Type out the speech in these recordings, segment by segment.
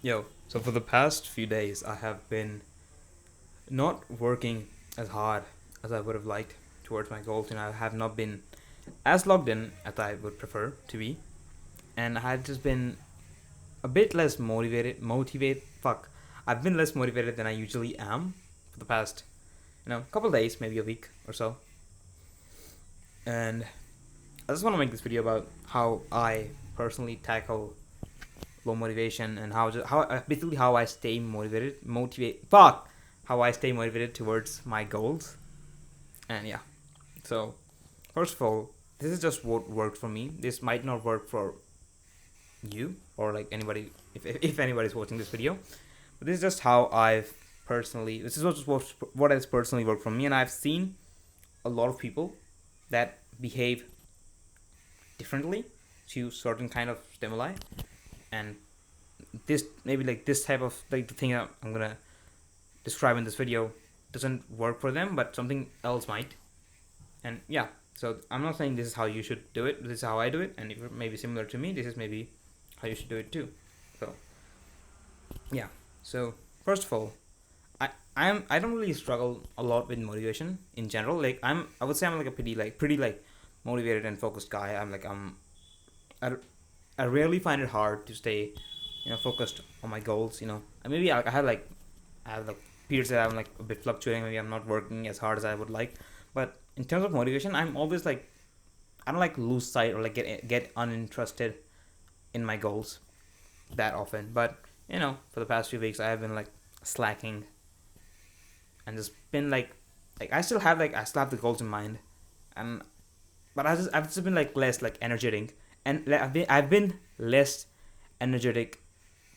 Yo, so for the past few days, I have been not working as hard as I would have liked towards my goals, and I have not been as logged in as I would prefer to be, and I have just been a bit less motivated. Fuck, I've been less motivated than I usually am for the past, couple days, maybe a week or so, and I just want to make this video about how I personally tackle low motivation and basically how I stay how I stay motivated towards my goals. And yeah, so first of all, this is just what worked for me. This might not work for you or like anybody if anybody's watching this video, but this is just how I've personally. This is what has personally worked for me, and I've seen a lot of people that behave differently to certain kind of stimuli, and this maybe like this type of like the thing that I'm gonna describe in this video doesn't work for them, but something else might. And yeah, so I'm not saying this is how you should do it. This is how I do it, and if you're maybe similar to me, this is maybe how you should do it too. So yeah. So first of all, I don't really struggle a lot with motivation in general. Like I would say I'm like a pretty like motivated and focused guy. I, I rarely find it hard to stay focused on my goals. And maybe I have like periods that I'm like a bit fluctuating. Maybe I'm not working as hard as I would like. But in terms of motivation, I'm always like I don't like lose sight or like get uninterested in my goals that often. But for the past few weeks, I have been like slacking and just been like I still have the goals in mind, and but I've just been like less like energetic, and like, I've been less energetic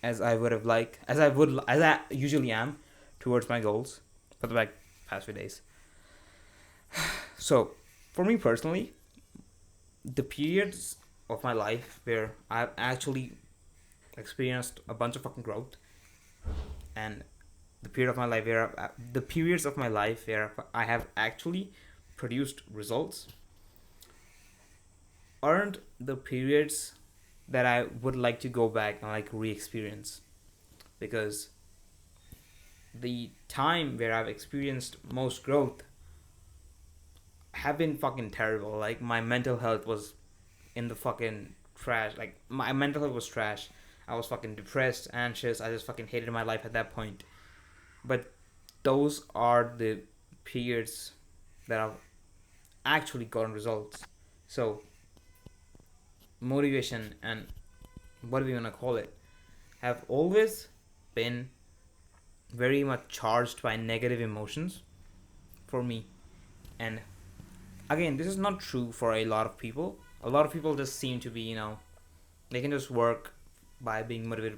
as I would have liked as I usually am towards my goals for the like past few days. So for me personally, the periods of my life where I've actually experienced a bunch of fucking growth, and the periods of my life where I have actually produced results aren't the periods that I would like to go back and like re-experience, because the time where I've experienced most growth have been fucking terrible. Like my mental health was in the fucking trash. Like my mental health was trash. I was fucking depressed, anxious. I just fucking hated my life at that point. But those are the periods that I've actually gotten results. So motivation and what do we want to call it have always been very much charged by negative emotions for me. And again, this is not true for a lot of people. A lot of people just seem to be, they can just work by being motivated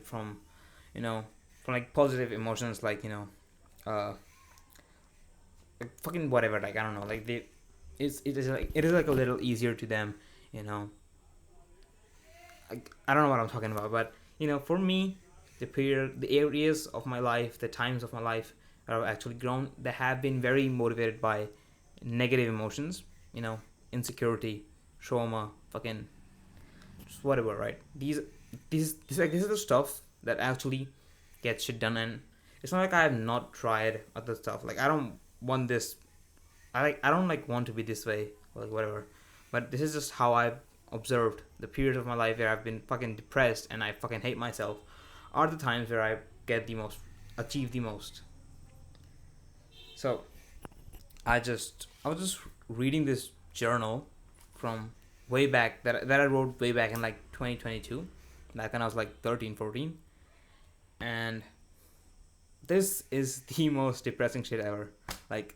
you know, from like positive emotions, like uh, like fucking whatever. Like I don't know, like it is like a little easier to them, you know. I don't know what I'm talking about, but for me, the areas of my life, the times of my life that have actually grown, they have been very motivated by negative emotions, you know, insecurity, trauma, fucking just whatever, right? This is the stuff that actually gets shit done, and it's not like I have not tried other stuff. Like I don't want this. I don't like want to be this way, like whatever. But this is just how I've observed the periods of my life where I've been fucking depressed and I fucking hate myself are the times where I get the most, achieve the most. So I was just reading this journal from way back that I wrote way back in like 2022, back when I was like 13, 14, and this is the most depressing shit ever. Like,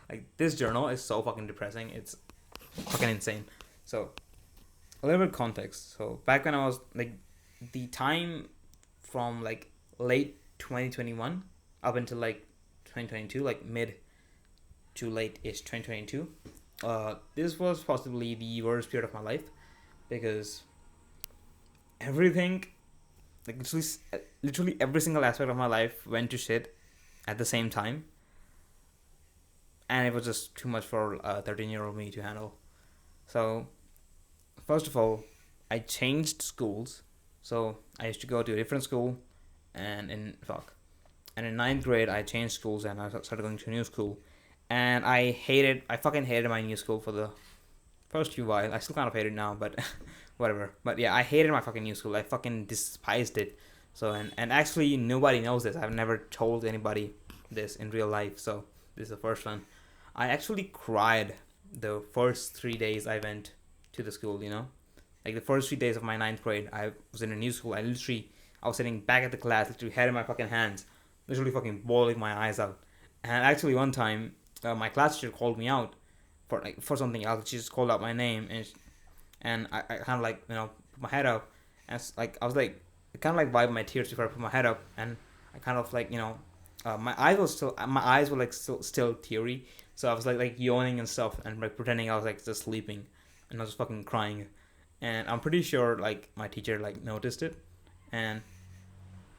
like this journal is so fucking depressing. It's fucking insane. So a little bit of context. So back when I was like the time from like late 2021 up until like 2022, like mid to late ish 2022. This was possibly the worst period of my life because everything, like literally every single aspect of my life went to shit at the same time, and it was just too much for a 13-year-old me to handle. So first of all, I changed schools. So I used to go to a different school, and in ninth grade I changed schools and I started going to a new school, and I fucking hated my new school for the first few while. I still kind of hate it now, but whatever. But yeah, I hated my fucking new school. I fucking despised it. So and actually nobody knows this. I've never told anybody this in real life. So this is the first one. I actually cried the first 3 days I went to the school. Like the first 3 days of my ninth grade, I was in a new school. I was sitting back at the class, literally head in my fucking hands, literally fucking bawling my eyes out. And actually one time, my class teacher called me out for something else. She just called out my name, and I kind of like put my head up, and like I was like kind of like wiped my tears before I put my head up, and I kind of like my eyes were like still teary, so I was like yawning and stuff and like pretending I was like just sleeping, and I was fucking crying, and I'm pretty sure like my teacher like noticed it, and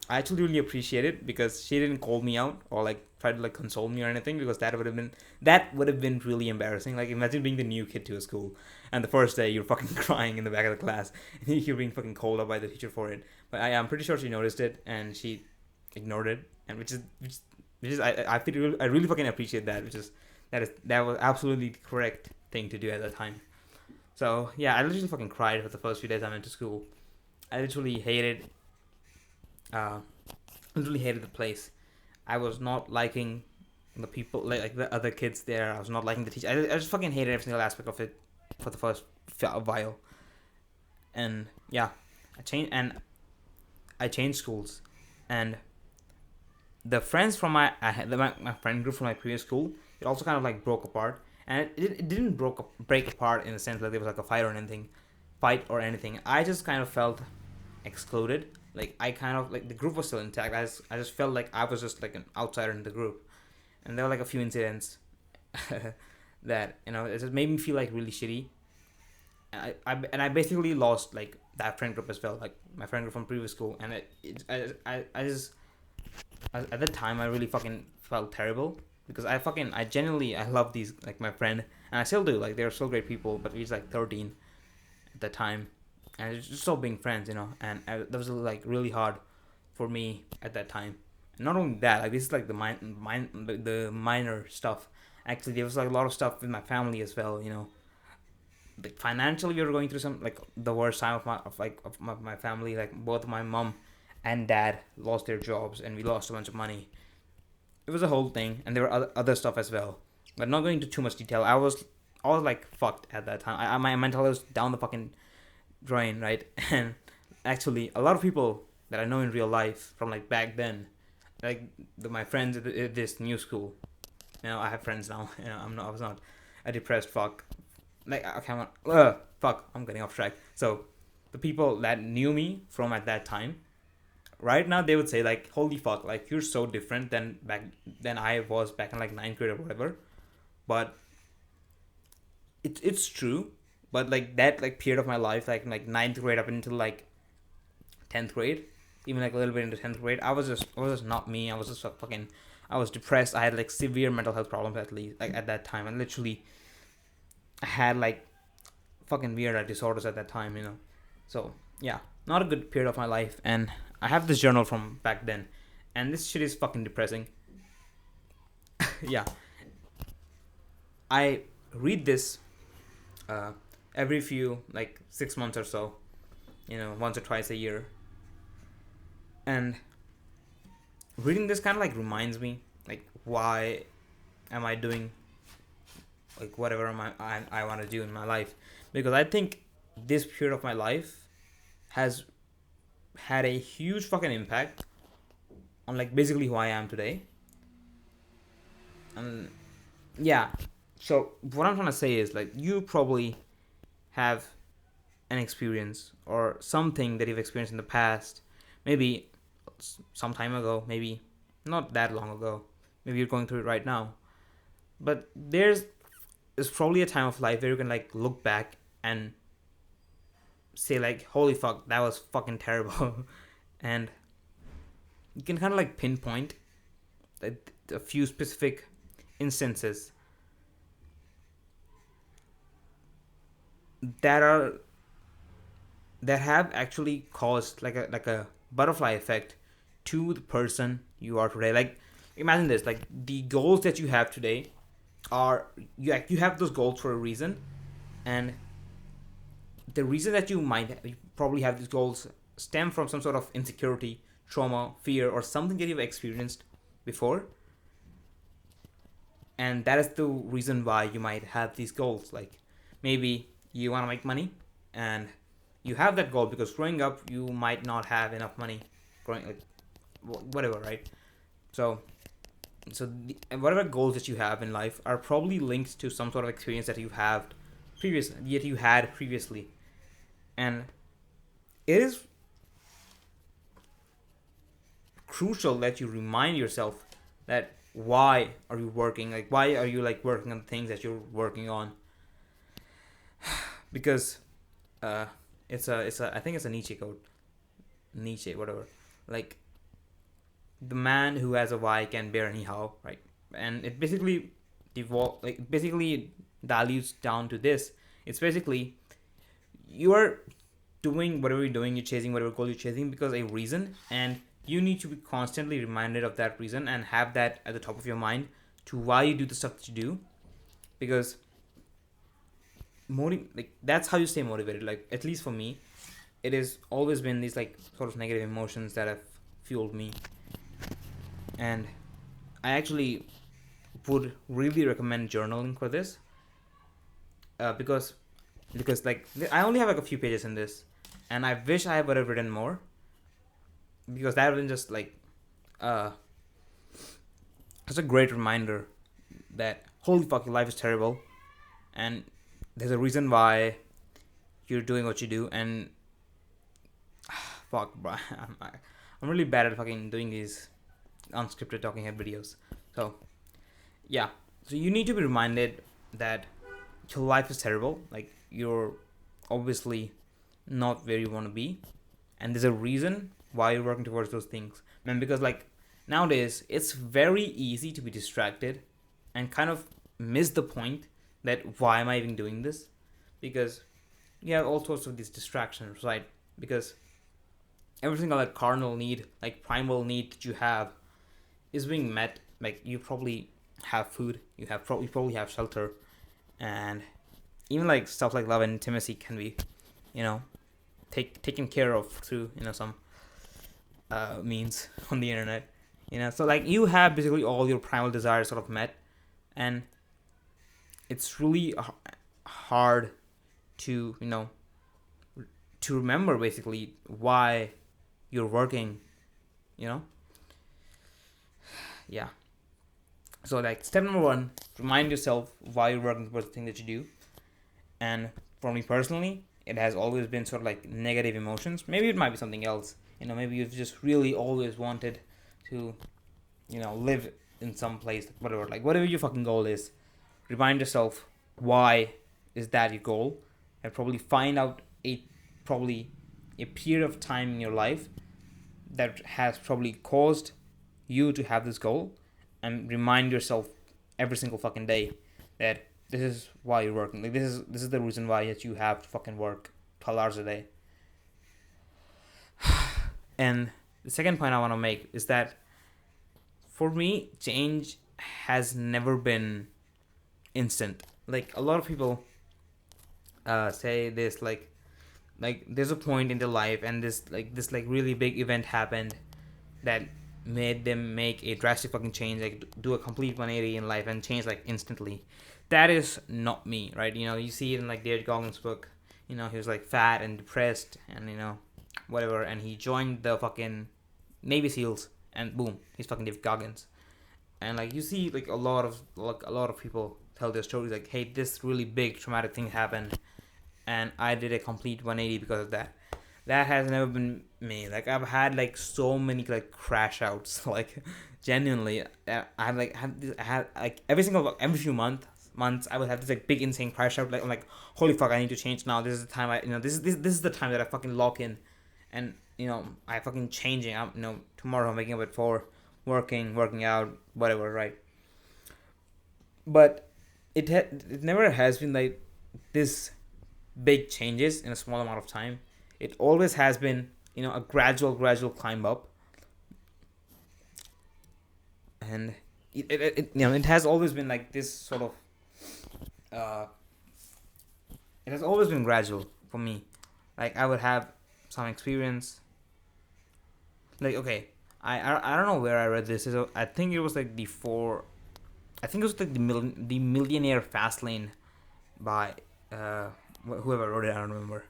I actually really appreciate it because she didn't call me out or like try to like console me or anything, because that would have been really embarrassing. Like imagine being the new kid to a school and the first day you're fucking crying in the back of the class and you're being fucking called out by the teacher for it. But I'm pretty sure she noticed it and she ignored it, and which is I really fucking appreciate that, that was absolutely the correct thing to do at that time. So yeah, I literally fucking cried for the first few days I went to school. I uh, literally hated the place. I was not liking the people, like the other kids there. I was not liking the teacher. I just fucking hated every single aspect of it for the first while. And yeah, I changed schools, and the friends from my friend group from my previous school, it also kind of like broke apart, and it didn't break apart in the sense that there was like a fight or anything. I just kind of felt excluded. Like I kind of like the group was still intact. I just felt like I was just like an outsider in the group, and there were like a few incidents that it just made me feel like really shitty. And I basically lost like that friend group as well, like my friend group from previous school, and I just at that time I really fucking felt terrible because I genuinely I love these like my friend, and I still do, like they're so great people, but he's like 13 at the time, and it's just so being friends, and that was like really hard for me at that time. And not only that, like this is like the minor stuff. Actually, there was like a lot of stuff with my family as well. Like financially, we were going through some like the worst time of my family. Like both my mom and dad lost their jobs, and we lost a bunch of money. It was a whole thing, and there were other stuff as well. But not going into too much detail. I was like fucked at that time. My mental was down the fucking drain, right? And actually, a lot of people that I know in real life from like back then, like my friends at this new school. I have friends now. I was not a depressed fuck. Like okay, fuck. I'm getting off track. So the people that knew me from at that time, right now they would say like, "Holy fuck! Like you're so different than I was back in like ninth grade or whatever." But it's true. But like that like period of my life, like ninth grade up until like 10th grade, even like a little bit into 10th grade, I was just not me. I was just fucking, I was depressed. I had like severe mental health problems at least like at that time, and literally I had like fucking weird disorders at that time. So yeah, not a good period of my life, and I have this journal from back then, and this shit is fucking depressing. Yeah, I read this uh, every few like 6 months or so, once or twice a year, and reading this kind of like reminds me like why am I doing like whatever I want to do in my life, because I think this period of my life has had a huge fucking impact on like basically who I am today. And yeah, so what I'm trying to say is like you probably have an experience or something that you've experienced in the past, maybe some time ago, maybe not that long ago, maybe you're going through it right now, but there's probably a time of life where you can like look back and say like, holy fuck, that was fucking terrible. And you can kind of like pinpoint a few specific instances that are that have actually caused like a butterfly effect to the person you are today. Like, imagine this: like the goals that you have today are you have those goals for a reason, and the reason that you probably have these goals stem from some sort of insecurity, trauma, fear, or something that you've experienced before, and that is the reason why you might have these goals. Like, maybe you want to make money, and you have that goal because growing up you might not have enough money, growing like whatever, right? So whatever goals that you have in life are probably linked to some sort of experience that you had previously, and it is crucial that you remind yourself that why are you working, like why are you like working on things that you're working on, because uh I think it's a Nietzsche quote, Nietzsche whatever, like the man who has a why can bear anyhow, right? And it basically basically dilutes down to this. It's basically you are doing whatever you're doing, you're chasing whatever goal you're chasing because a reason, and you need to be constantly reminded of that reason and have that at the top of your mind to why you do the stuff that you do, because like that's how you stay motivated. Like, at least for me, it has always been these like sort of negative emotions that have fueled me, and I actually would really recommend journaling for this, because like I only have like a few pages in this, and I wish I would have written more, because that would have been just like it's a great reminder that holy fuck, your life is terrible, and there's a reason why you're doing what you do, and fuck, bro, I'm really bad at fucking doing these unscripted talking head videos. So yeah, so you need to be reminded that your life is terrible. Like, you're obviously not where you want to be, and there's a reason why you're working towards those things, man. Because like nowadays, it's very easy to be distracted and kind of miss the point that why am I even doing this? Because you have all sorts of these distractions, right? Because every single like carnal need, like primal need that you have, is being met. Like, you probably have food, you probably have shelter, and even like stuff like love and intimacy can be, taken care of through some means on the internet. So like you have basically all your primal desires sort of met, and it's really hard to to remember basically why you're working. Yeah. So like step number one, remind yourself why you're working towards the thing that you do. And for me personally, it has always been sort of like negative emotions. Maybe it might be something else. Maybe you've just really always wanted to, live in some place, whatever. Like whatever your fucking goal is, remind yourself why is that your goal, and probably find out probably a period of time in your life that has probably caused you to have this goal, and remind yourself every single fucking day that this is why you're working. Like, this is the reason why that you have to fucking work 12 hours a day. And the second point I want to make is that for me, change has never been instant. Like, a lot of people say this, like there's a point in their life, and this really big event happened that made them make a drastic fucking change, like do a complete 180 in life and change like instantly. That is not me, right? You see it in like David Goggins' book. He was like fat and depressed and whatever, and he joined the fucking Navy SEALs, and boom, he's fucking David Goggins. And like you see like a lot of people tell their stories like, hey, this really big traumatic thing happened, and I did a complete 180 because of that. That has never been me. Like, I've had like so many like crash outs. Like, genuinely, I had like every few months I would have this like big insane crash out. Like, I'm like, holy fuck, I need to change now. This is the time this is the time that I fucking lock in, and I fucking changing. I'm tomorrow I'm waking up at 4, working out, whatever, right? But it never has been like this big changes in a small amount of time. It always has been a gradual climb up. and it has always been like this sort of uh, it has always been gradual for me. Like I would have some experience. Like okay, I don't know where I read this. I think it was like before. I think it was like the Millionaire Fastlane by uh, whoever wrote it. I don't remember.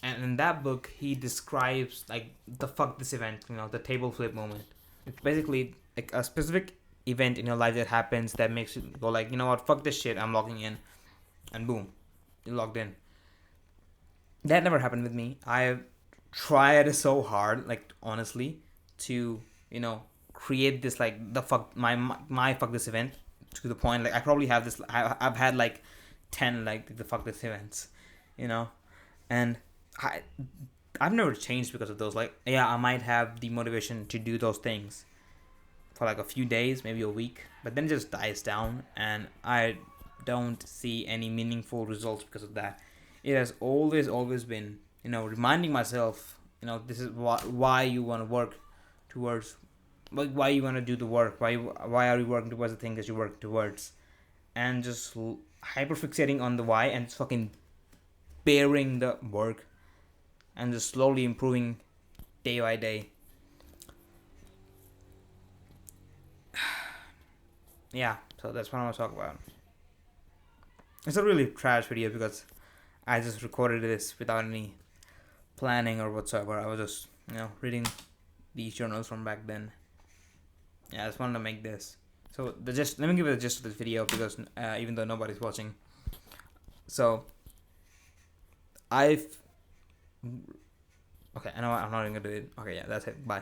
And in that book, he describes like the fuck this event. The table flip moment. It's basically like a specific event in your life that happens that makes you go like, you know what, fuck this shit. I'm logging in, and boom, you logged in. That never happened with me. I tried so hard, like honestly, to create this like the fuck my fuck this event, to the point like I probably have this. I've had like 10 like the fuck this events, you know, and I I've never changed because of those. Like yeah, I might have the motivation to do those things for like a few days, maybe a week, but then it just dies down, and I don't see any meaningful results because of that. It has always been, reminding myself, this is why you want to work towards, like why you want to do the work, why are you working towards the thing that you work towards, and just hyperfixating on the why and just fucking bearing the work and just slowly improving day by day. Yeah, so that's what I want to talk about. It's a really trash video because I just recorded this without any planning or whatsoever. I was just, reading these journals from back then. Yeah, I just wanted to make this. So let me give it a gist of this video because even though nobody's watching. So I've okay, I know I'm not even gonna do it. Okay, yeah, that's it. Bye.